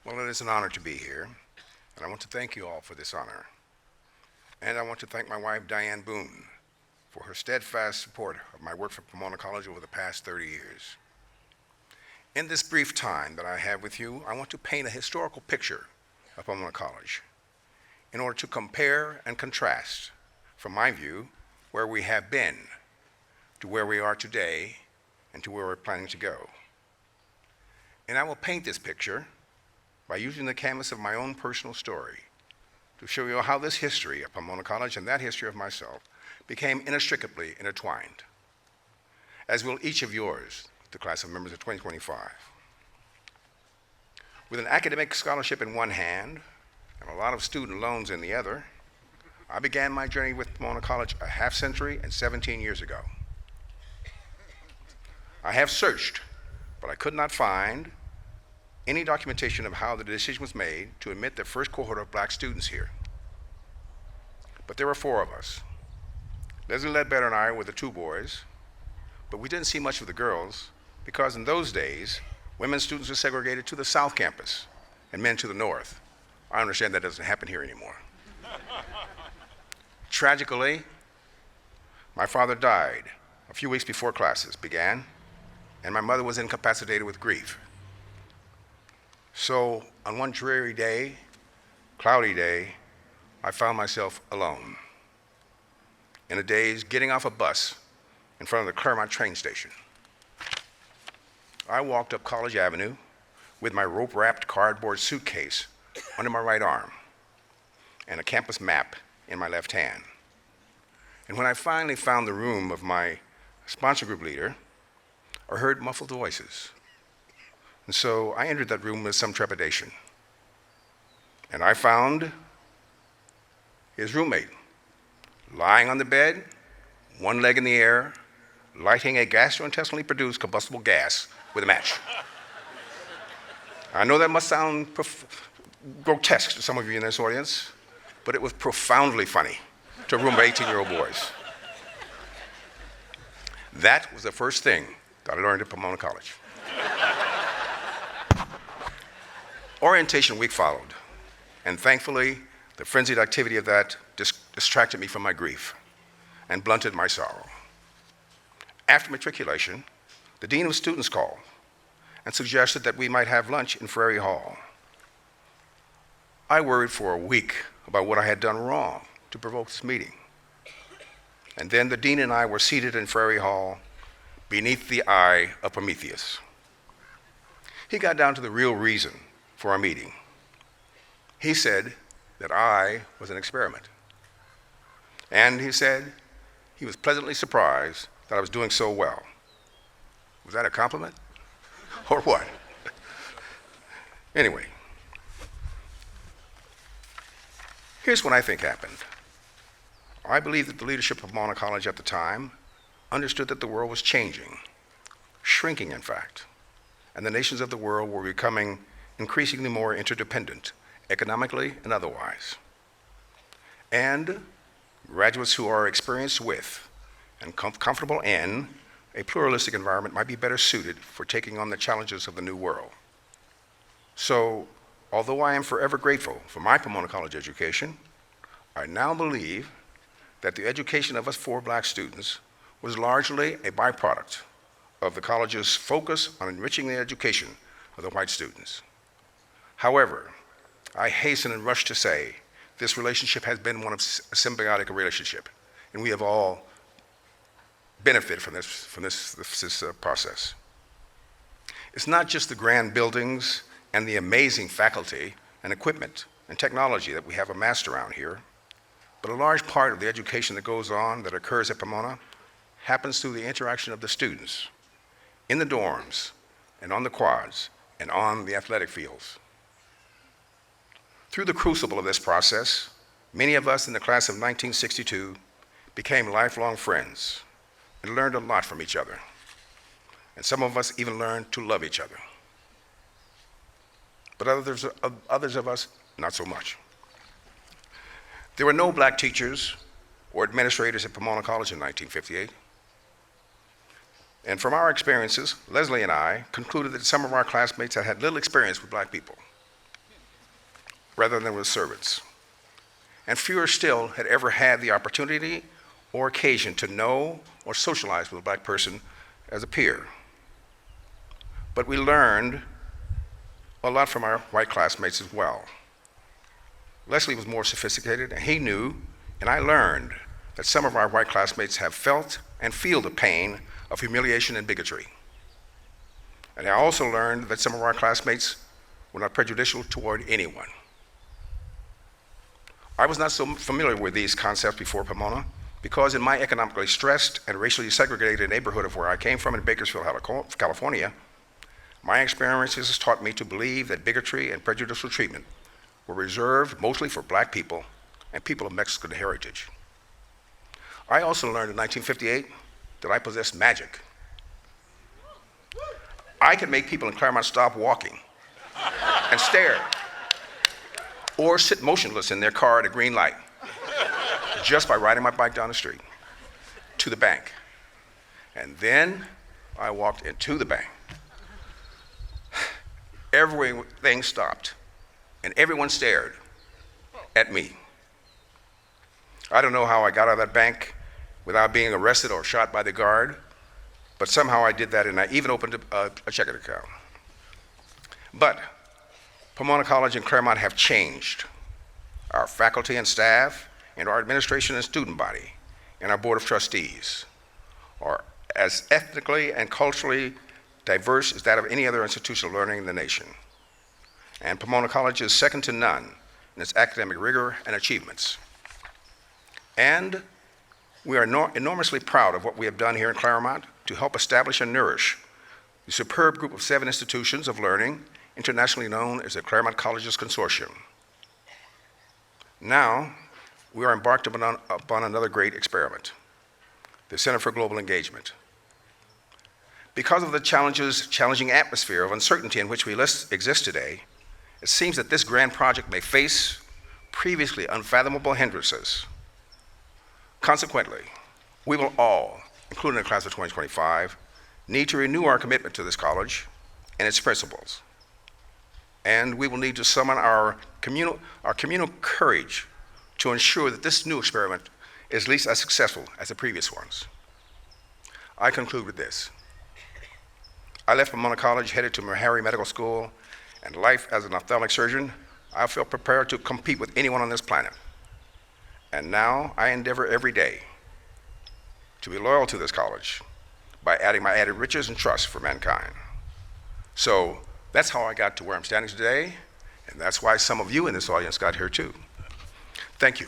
Well, it is an honor to be here, and I want to thank you all for this honor. And I want to thank my wife, Diane Boone, for her steadfast support of my work for Pomona College over the past 30 years. In this brief time that I have with you, I want to paint a historical picture of Pomona College in order to compare and contrast, from my view, where we have been to where we are today and to where we're planning to go. And I will paint this picture by using the canvas of my own personal story to show you how this history of Pomona College and that history of myself became inextricably intertwined, as will each of yours, the class of members of 2025. With an academic scholarship in one hand and a lot of student loans in the other, I began my journey with Pomona College a half century and 17 years ago. I have searched, but I could not find any documentation of how the decision was made to admit the first cohort of black students here. But there were 4 of us. Leslie Ledbetter and I were the 2 boys, but we didn't see much of the girls because in those days, women students were segregated to the South Campus and men to the North. I understand that doesn't happen here anymore. Tragically, my father died a few weeks before classes began, and my mother was incapacitated with grief. So on one dreary day, cloudy day, I found myself alone, in a daze, getting off a bus in front of the Claremont train station. I walked up College Avenue with my rope-wrapped cardboard suitcase under my right arm and a campus map in my left hand. And when I finally found the room of my sponsor group leader, I heard muffled voices. And so I entered that room with some trepidation. And I found his roommate lying on the bed, one leg in the air, lighting a gastrointestinally produced combustible gas with a match. I know that must sound grotesque to some of you in this audience, but it was profoundly funny to a room of 18-year-old boys. That was the first thing that I learned at Pomona College. Orientation week followed, and thankfully, the frenzied activity of that distracted me from my grief and blunted my sorrow. After matriculation, the Dean of Students called and suggested that we might have lunch in Frary Hall. I worried for a week about what I had done wrong to provoke this meeting. And then the Dean and I were seated in Frary Hall beneath the eye of Prometheus. He got down to the real reason for our meeting. He said that I was an experiment. And he said he was pleasantly surprised that I was doing so well. Was that a compliment? Or what? Anyway, here's what I think happened. I believe that the leadership of Pomona College at the time understood that the world was changing, shrinking in fact, and the nations of the world were becoming increasingly more interdependent, economically and otherwise. And graduates who are experienced with and comfortable in a pluralistic environment might be better suited for taking on the challenges of the new world. So, although I am forever grateful for my Pomona College education, I now believe that the education of us 4 black students was largely a byproduct of the college's focus on enriching the education of the white students. However, I hasten and rush to say this relationship has been one of a symbiotic relationship, and we have all benefited from this process. It's not just the grand buildings and the amazing faculty and equipment and technology that we have amassed around here, but a large part of the education that goes on, that occurs at Pomona, happens through the interaction of the students in the dorms and on the quads and on the athletic fields. Through the crucible of this process, many of us in the class of 1962 became lifelong friends and learned a lot from each other. And some of us even learned to love each other. But others of us, not so much. There were no black teachers or administrators at Pomona College in 1958. And from our experiences, Leslie and I concluded that some of our classmates had had little experience with black people. rather than with servants. And fewer still had ever had the opportunity or occasion to know or socialize with a black person as a peer. But we learned a lot from our white classmates as well. Leslie was more sophisticated, and he knew, and I learned, that some of our white classmates have felt and feel the pain of humiliation and bigotry. And I also learned that some of our classmates were not prejudicial toward anyone. I was not so familiar with these concepts before Pomona because in my economically stressed and racially segregated neighborhood of where I came from in Bakersfield, California, my experiences taught me to believe that bigotry and prejudicial treatment were reserved mostly for black people and people of Mexican heritage. I also learned in 1958 that I possessed magic. I could make people in Claremont stop walking and stare or sit motionless in their car at a green light just by riding my bike down the street to the bank. And then I walked into the bank. Everything stopped and everyone stared at me. I don't know how I got out of that bank without being arrested or shot by the guard, but somehow I did that, and I even opened a checking account. But Pomona College and Claremont have changed. Our faculty and staff, and our administration and student body, and our board of trustees are as ethnically and culturally diverse as that of any other institution of learning in the nation. And Pomona College is second to none in its academic rigor and achievements. And we are enormously proud of what we have done here in Claremont to help establish and nourish the superb group of 7 institutions of learning internationally known as the Claremont Colleges Consortium. Now, we are embarked upon another great experiment, the Center for Global Engagement. Because of the challenging atmosphere of uncertainty in which we exist today, it seems that this grand project may face previously unfathomable hindrances. Consequently, we will all, including the class of 2025, need to renew our commitment to this college and its principles. And we will need to summon our communal courage to ensure that this new experiment is at least as successful as the previous ones. I conclude with this. I left Pomona College headed to Meharry Medical School, and life as an ophthalmic surgeon, I felt prepared to compete with anyone on this planet. And now I endeavor every day to be loyal to this college by adding my added riches and trust for mankind. So that's how I got to where I'm standing today, and that's why some of you in this audience got here too. Thank you.